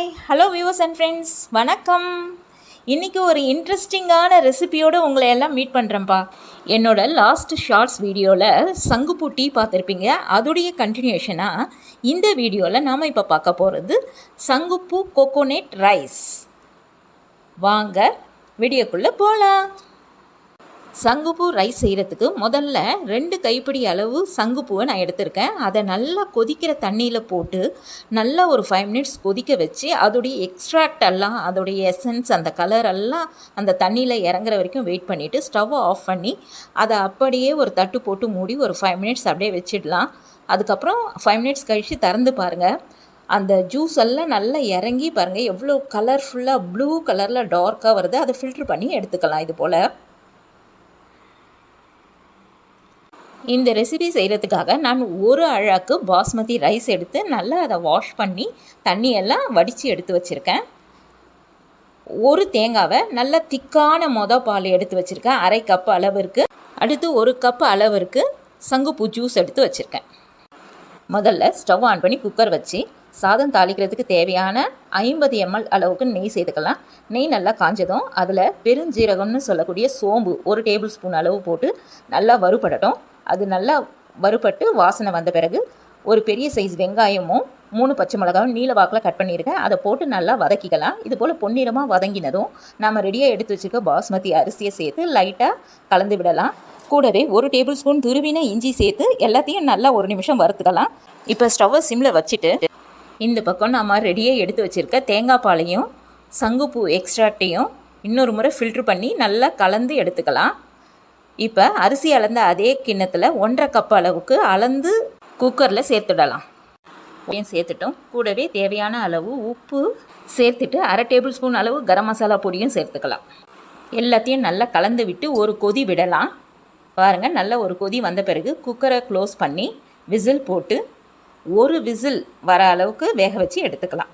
Hi hello viewers and friends, வணக்கம். இன்றைக்கி ஒரு இன்ட்ரெஸ்டிங்கான ரெசிபியோடு உங்களை எல்லாம் மீட் பண்ணுறேன்ப்பா. என்னோடய லாஸ்ட் ஷார்ட்ஸ் வீடியோவில் சங்குப்பூ டீ பார்த்துருப்பீங்க. அதோடைய கண்டினியூஷனாக இந்த வீடியோவில் நாம் இப்போ பார்க்க போகிறது சங்குப்பூ கோகோனட் ரைஸ். வாங்க வீடியோக்குள்ளே போகலாம். சங்குப்பூ ரைஸ் செய்கிறதுக்கு முதல்ல 2 கைப்பிடி அளவு சங்குப்பூவை நான் எடுத்திருக்கேன். அதை நல்லா கொதிக்கிற தண்ணியில் போட்டு நல்லா ஒரு 5 மினிட்ஸ் கொதிக்க வச்சு அதோடைய எக்ஸ்ட்ராக்ட் எல்லாம், அதோடைய எசன்ஸ், அந்த கலர் எல்லாம் அந்த தண்ணியில் இறங்குற வரைக்கும் வெயிட் பண்ணிவிட்டு ஸ்டவ்வை ஆஃப் பண்ணி அதை அப்படியே ஒரு தட்டு போட்டு மூடி ஒரு 5 மினிட்ஸ் அப்படியே வச்சிடலாம். அதுக்கப்புறம் 5 மினிட்ஸ் கழித்து திறந்து பாருங்கள். அந்த ஜூஸ் எல்லாம் நல்லா இறங்கி பாருங்கள் எவ்வளோ கலர்ஃபுல்லாக ப்ளூ கலரில் டார்க்காக வருது. அதை ஃபில்ட்ரு பண்ணி எடுத்துக்கலாம். இது போல் இந்த ரெசிபி செய்கிறதுக்காக நான் ஒரு அழாக்கு பாஸ்மதி ரைஸ் எடுத்து நல்லா அதை வாஷ் பண்ணி தண்ணியெல்லாம் வடித்து எடுத்து வச்சுருக்கேன். ஒரு தேங்காவை நல்லா திக்கான பால் எடுத்து வச்சுருக்கேன், 1/2 கப் அளவிற்கு. அடுத்து 1 கப் அளவிற்கு சங்குப்பூ ஜூஸ் எடுத்து வச்சுருக்கேன். முதல்ல ஸ்டவ் ஆன் பண்ணி குக்கர் வச்சு சாதம் தாளிக்கிறதுக்கு தேவையான 50 ml அளவுக்கு நெய் சேர்த்துக்கலாம். நெய் நல்லா காஞ்சதும் அதில் பெருஞ்சீரகம்னு சொல்லக்கூடிய சோம்பு 1 டேபிள் ஸ்பூன் அளவு போட்டு நல்லா வறுபடட்டும். அது நல்லா வறுபட்டு வாசனை வந்த பிறகு ஒரு பெரிய சைஸ் வெங்காயமும் 3 பச்சை மிளகாயும் நீல வாக்கில் கட் பண்ணியிருக்கேன். அதை போட்டு நல்லா வதக்கிக்கலாம். இது போல் பொன்னிறமாக வதங்கினதும் நம்ம ரெடியாக எடுத்து வச்சுருக்க பாஸ்மதி அரிசியை சேர்த்து லைட்டாக கலந்து விடலாம். கூடவே 1 டேபிள் ஸ்பூன் துருவின இஞ்சி சேர்த்து எல்லாத்தையும் நல்லா 1 நிமிஷம் வறுத்துக்கலாம். இப்போ ஸ்டவ்வை சிம்மில் வச்சுட்டு இந்த பக்கம் நம்ம ரெடியாக எடுத்து வச்சுருக்க தேங்காய் பாலையும் சங்குப்பூ எக்ஸ்ட்ராக்டையும் இன்னொரு முறை ஃபில்ட்ரு பண்ணி நல்லா கலந்து எடுத்துக்கலாம். இப்போ அரிசி அளந்த அதே கிண்ணத்தில் 1/2 கப் அளவுக்கு அளந்து குக்கரில் சேர்த்துடலாம். சேர்த்துட்டோம். கூடவே தேவையான அளவு உப்பு சேர்த்துட்டு 1/2 டேபிள் ஸ்பூன் அளவு கரம் மசாலா பொடியும் சேர்த்துக்கலாம். எல்லாத்தையும் நல்லா கலந்து விட்டு ஒரு கொதி விடலாம். பாருங்கள், நல்லா ஒரு கொதி வந்த பிறகு குக்கரை க்ளோஸ் பண்ணி விசில் போட்டு ஒரு விசில் வர அளவுக்கு வேக வச்சு எடுத்துக்கலாம்.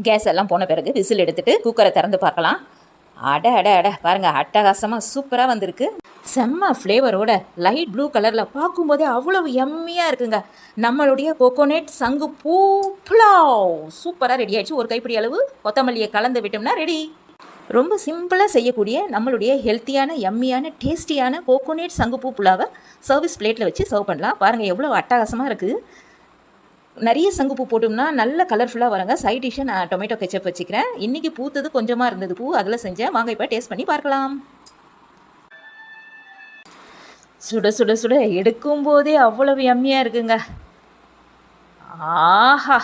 கேஸ் எல்லாம் போன பிறகு விசில் எடுத்துகிட்டு குக்கரை திறந்து பார்க்கலாம். அட பாருங்கள், அட்டகாசமாக சூப்பராக வந்திருக்கு. செம்ம ஃப்ளேவரோட லைட் ப்ளூ கலரில் பார்க்கும்போதே அவ்வளவு எம்மியாக இருக்குங்க. நம்மளுடைய கோகோனட் சங்குப்பூ புலாவ் சூப்பராக ரெடி ஆகிடுச்சு. ஒரு கைப்பிடி அளவு கொத்தமல்லியை கலந்து விட்டோம்னா ரெடி. ரொம்ப சிம்பிளாக செய்யக்கூடிய நம்மளுடைய ஹெல்த்தியான எம்மியான டேஸ்டியான கோகோனட் சங்குப்பூ புலாவை சர்வீஸ் பிளேட்டில் வச்சு சர்வ் பண்ணலாம். பாருங்கள் எவ்வளோ அட்டகாசமாக இருக்குது. நிறைய சங்குப்பூ போட்டோம்னா நல்ல கலர்ஃபுல்லாக வரங்க. சைட் டிஷ்ஷை நான் டொமேட்டோ கெச்சப் வச்சுக்கிறேன். இன்றைக்கி பூத்தது கொஞ்சமாக இருந்தது பூ, அதில் செஞ்சேன். வாங்க இப்போ டேஸ்ட் பண்ணி பார்க்கலாம். சுட சுட சுட எடுக்கும் போதே அவ்வளவு எம்மியாக இருக்குங்க. ஆஹா,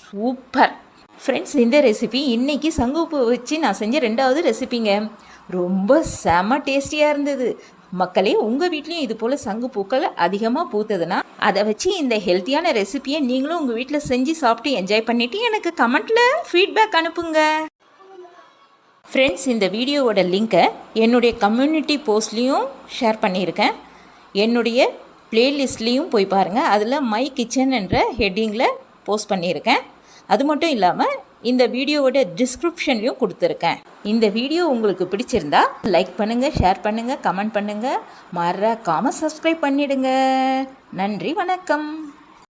சூப்பர் ஃப்ரெண்ட்ஸ். இந்த ரெசிபி இன்றைக்கி சங்குப்பூ வச்சு நான் செஞ்ச 2வது ரெசிபிங்க. ரொம்ப செம டேஸ்டியாக இருந்தது. மக்களே, உங்கள் வீட்லேயும் இது போல் சங்குப்பூக்கள் அதிகமாக பூத்ததுன்னா அதை வச்சு இந்த ஹெல்த்தியான ரெசிபியை நீங்களும் உங்கள் வீட்டில் செஞ்சு சாப்பிட்டு என்ஜாய் பண்ணிவிட்டு எனக்கு கமெண்ட்டில் ஃபீட்பேக் அனுப்புங்க. ஃப்ரெண்ட்ஸ், இந்த வீடியோவோட லிங்க்கை என்னுடைய கம்யூனிட்டி போஸ்ட்லேயும் ஷேர் பண்ணியிருக்கேன். என்னுடைய ப்ளேலிஸ்ட்லேயும் போய் பாருங்கள். அதில் மை கிச்சன் என்ற ஹெட்டிங்கில் போஸ்ட் பண்ணியிருக்கேன். அது மட்டும் இல்லாமல் இந்த வீடியோவோட டிஸ்கிரிப்ஷன்லையும் கொடுத்துருக்கேன். இந்த வீடியோ உங்களுக்கு பிடிச்சிருந்தா லைக் பண்ணுங்கள், ஷேர் பண்ணுங்கள், கமெண்ட் பண்ணுங்கள், மறக்காமல் சப்ஸ்கிரைப் பண்ணிவிடுங்க. நன்றி, வணக்கம்.